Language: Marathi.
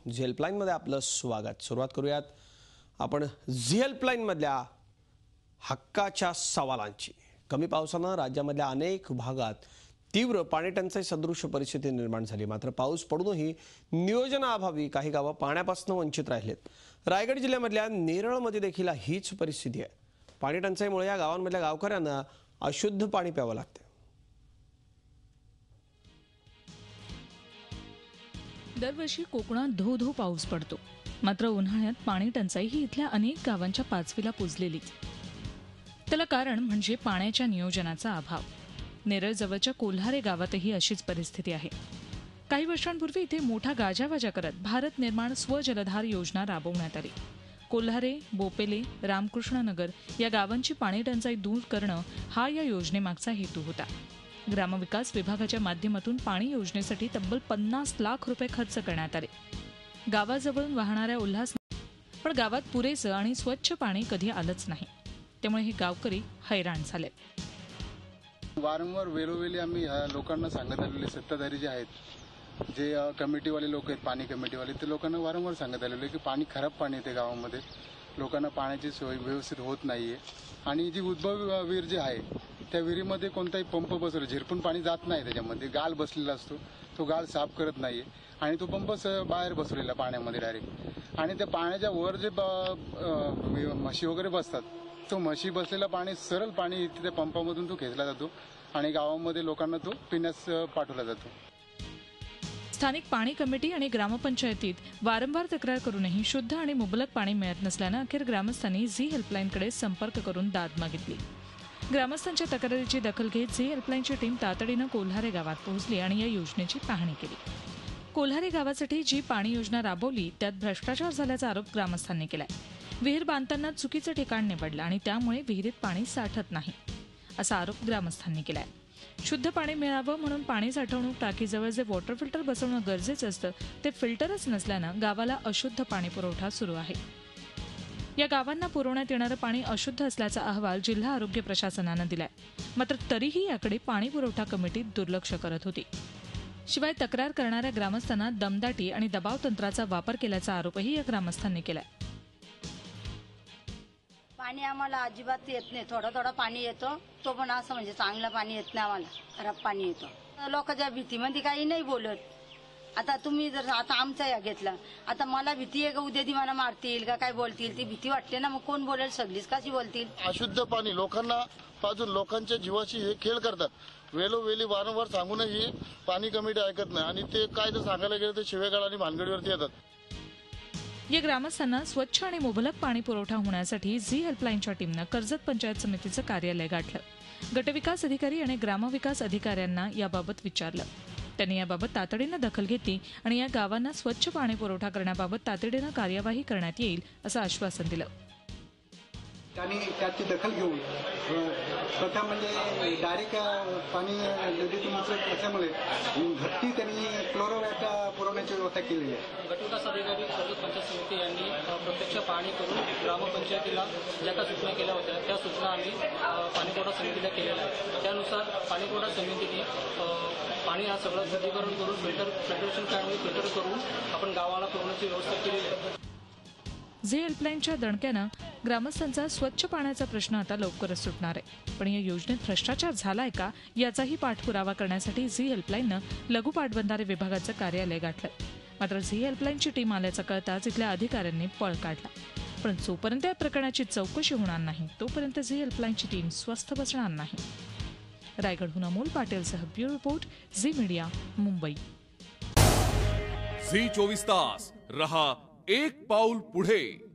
झी हेल्पलाईन मध्ये आपलं स्वागत। सुरुवात करूयात आपण झी हेल्पलाईन मधल्या हक्काच्या सवालांची। कमी पावसाने राज्यामधल्या अनेक भागात तीव्र पाणी टंचाई सदृश परिस्थिती निर्माण झाली। मात्र पाऊस पडूनही नियोजनाअभावी काही गावं पाण्यापासून वंचित राहिलेत। रायगड जिल्ह्यामधल्या नेरळमध्ये देखील हीच परिस्थिती आहे। पाणी टंचाईमुळे या गावांमधल्या गावकऱ्यांना अशुद्ध पाणी प्यावं लागतं। दरवर्षी कोकणात धो पाऊस पडतो, मात्र उन्हाळ्यात पाणी टंचाई ही इथल्या अनेक गावांच्या पाचवीला पुजलेलीच। त्याला कारण म्हणजे पाण्याच्या नियोजनाचा अभाव। नेरळजवळच्या कोल्हारे गावातही अशीच परिस्थिती आहे। काही वर्षांपूर्वी इथे मोठा गाजावाजा करत भारत निर्माण स्वजलधार योजना राबवण्यात आली। कोल्हारे, बोपेले, रामकृष्णनगर या गावांची पाणी टंचाई दूर करणं हा या योजनेमागचा हेतू होता। ग्रामविकास विभागाच्या माध्यमातून पाणी योजनेसाठी तब्बल 50 लाख रुपये खर्च करण्यात आले। गावाजवळून वाहणाऱ्या उल्हास पण गावात पुरेसं आणि स्वच्छ पाणी कधी आलंच नाही। त्यामुळे हे गावकरी हैराण झाले। वारंवार वेळोवेळी आम्ही लोकांना सांगत आलेले, सत्ताधारी जे आहेत, जे कमिटीवाले लोक आहेत, पाणी कमिटीवाले, ते लोकांना वारंवार सांगत आलेले की पाणी खराब पाणी येते गावामध्ये, लोकांना पाण्याची सोय व्यवस्थित होत नाहीये। आणि जी उद्भव विहीर जी आहे त्या विहिरीमध्ये कोणताही पंप बसवला, झिरपून पाणी जात नाही, त्याच्यामध्ये गाळ बसलेला असतो, तो गाळ साफ करत नाहीये आणि तो पंप बाहेर बसवलेला पाण्यामध्ये डायरेक्ट। आणि त्या पाण्याच्या वर जे म्हशी वगैरे बसतात, तो म्हशी बसलेला पाणी सरळ पाणी त्या पंपामधून तो खेचला जातो आणि गावामध्ये लोकांना तो पिण्यास पाठवला जातो। स्थानिक पाणी कमिटी आणि ग्रामपंचायतीत वारंवार तक्रार करूनही शुद्ध आणि मुबलक पाणी मिळत नसल्यानं अखेर ग्रामस्थांनी झी हेल्पलाईनकडे संपर्क करून दाद मागितली। ग्रामस्थांच्या तक्रारीची दखल घेत झी हेल्पलाईनची टीम तातडीनं कोल्हारे गावात पोहोचली आणि या योजनेची पाहणी केली। कोल्हारे गावासाठी जी पाणी योजना राबवली त्यात भ्रष्टाचार झाल्याचा आरोप ग्रामस्थांनी केलाय। विहीर बांधताना चुकीचं ठिकाण निवडलं आणि त्यामुळे विहिरीत पाणी साठत नाही, असा आरोप ग्रामस्थांनी केलाय। शुद्ध पाणी मिळावं म्हणून पाणी साठवणूक टाकीजवळ जे वॉटर फिल्टर बसवणं गरजेचं असतं ते फिल्टरच नसल्यानं गावाला अशुद्ध पाणी पुरवठा सुरू आहे। या गावांना पुरवण्यात येणारं पाणी अशुद्ध असल्याचा अहवाल जिल्हा आरोग्य प्रशासनानं दिलाय। मात्र तरीही याकडे पाणी पुरवठा कमिटी दुर्लक्ष करत होती। शिवाय तक्रार करणाऱ्या ग्रामस्थांना दमदाटी आणि दबाव तंत्राचा वापर केल्याचा आरोपही या ग्रामस्थांनी केलाय। पाणी आम्हाला अजिबात येत नाही, थोडं पाणी येतो, तो पण असं म्हणजे चांगलं पाणी येत नाही, आम्हाला खराब पाणी येतो। लोकांच्या भीतीमध्ये काही नाही बोलत। आता तुम्ही जर आता आमचा या घेतला, आता मला भीती आहे का उद्या ती मला मारतील का काय बोलतील, ती भीती वाटते ना, मग कोण बोलेल, सगळीच कशी बोलतील। अशुद्ध पाणी लोकांना पाजून लोकांच्या जीवाशी हे खेळ करतात। वेळोवेळी वारंवार सांगूनही पाणी कमिटी ऐकत नाही आणि ते काय तर सांगायला गेलं तर शिवेगाळ आणि भानगडीवरती येतात। या ग्रामस्थांना स्वच्छ आणि मुबलक पाणी पुरवठा होण्यासाठी झी हेल्पलाईनच्या टीमनं कर्जत पंचायत समितीचं कार्यालय गाठलं। गटविकास अधिकारी आणि ग्रामविकास अधिकाऱ्यांना याबाबत विचारलं। त्यांनी याबाबत तातडीनं दखल घेतली आणि या गावांना स्वच्छ पाणी पुरवठा करण्याबाबत तातडीनं कार्यवाही करण्यात येईल असं आश्वासन दिलं। त्यांनी त्याची दखल घेऊन प्रथम म्हणजे डायरेक्ट पाणी नदीतून उचलत असल्यामुळे घट्टी त्यांनी क्लोरोवॅट पुरवण्याची व्यवस्था केलेली आहे। गटविकास अधिकारी कर्जत पंचायत समिती यांनी प्रत्यक्ष पाहणी करून ग्रामपंचायतीला ज्या काही सूचना केल्या होत्या त्या सूचना आम्ही पाणीपुरवठा समितीला केलेल्या आहेत। त्यानुसार पाणीपुरवठा समितीने पाणी हा सगळं शुद्धीकरण करून फिल्टरेशन प्लॅनमध्ये फिल्टर करून आपण गावाला पुरवण्याची व्यवस्था केलेली आहे। झी हेल्पलाईनच्या दणक्यानं ग्रामस्थांचा स्वच्छ पाण्याचा प्रश्न आता लवकरच सुटणार आहे। पण या योजनेत भ्रष्टाचार झालाय का याचाही पाठपुरावा करण्यासाठी झी हेल्पलाईननं लघु पाटबंधारे विभागाचं कार्यालय गाठलं। मात्र झी हेल्पलाईनची टीम आल्याचं कळताच इथल्या अधिकाऱ्यांनी पळ काढला। पण जोपर्यंत या प्रकरणाची चौकशी होणार नाही तोपर्यंत झी हेल्पलाईनची टीम स्वस्थ बसणार नाही। रायगडहून अमोल पाटीलसह bureau report, Zee media, Mumbai. Zee 24 तास रहा एक पाऊल पुढे।